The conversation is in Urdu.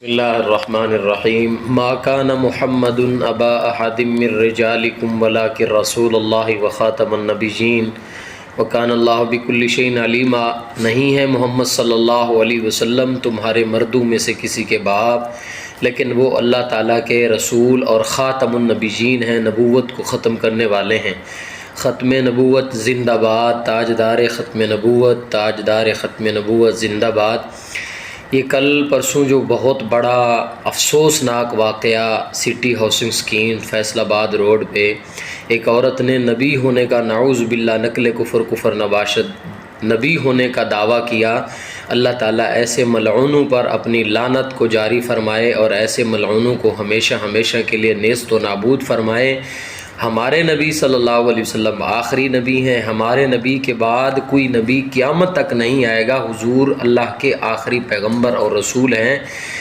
بسم اللہ الرحمن الرحیم ما کان محمد ابا احد من رجالکم ولکن رسول اللہ وخاتم النبیین وکان اللہ بکل شیء علیما۔ نہیں ہے محمد صلی اللہ علیہ وسلم تمہارے مردوں میں سے کسی کے باپ، لیکن وہ اللہ تعالیٰ کے رسول اور خاتم النبیین ہیں، نبوت کو ختم کرنے والے ہیں۔ ختم نبوت زندہ باد، تاجدار ختم نبوت، تاجدار ختم نبوت زندہ باد۔ یہ کل پرسوں جو بہت بڑا افسوسناک واقعہ سٹی ہاؤسنگ اسکیم فیصل آباد روڈ پہ ایک عورت نے نبی ہونے کا، نعوذ باللہ نقل کفر نباشد، نبی ہونے کا دعویٰ کیا۔ اللہ تعالیٰ ایسے ملعونوں پر اپنی لعنت کو جاری فرمائے اور ایسے ملعونوں کو ہمیشہ ہمیشہ کے لیے نیست و نابود فرمائے۔ ہمارے نبی صلی اللہ علیہ وسلم آخری نبی ہیں، ہمارے نبی کے بعد کوئی نبی قیامت تک نہیں آئے گا، حضور اللہ کے آخری پیغمبر اور رسول ہیں۔